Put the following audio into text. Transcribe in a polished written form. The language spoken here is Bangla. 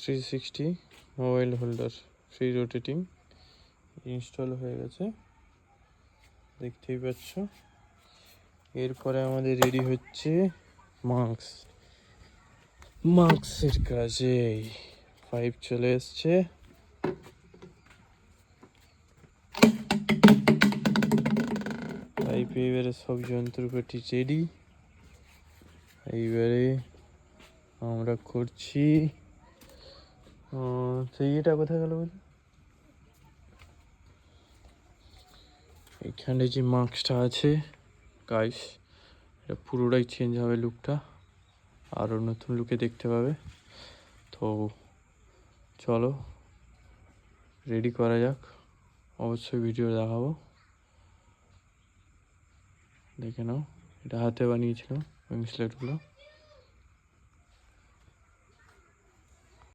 360 mobile holder free rotating install হয়ে গেছে, দেখতেই পাচ্ছ। এরপরে আমাদের রেডি হচ্ছে মাস্কের কাজে। পাইপ চলে এসছে, পাইপে এবারে সব যন্ত্রপাতি রেডি। এইবারে আমরা করছি সেই এটা কোথায় গেল বলে, এখানে যে মাস্কটা আছে গাইস, এটা পুরোটাই চেঞ্জ হবে, লুকটা আরও নতুন লুকে দেখতে পাবে। তো চলো রেডি করা যাক, অবশ্যই ভিডিও দেখাবো, দেখে নাও। এটা হাতে বানিয়েছিলাম উইং স্লেটগুলো।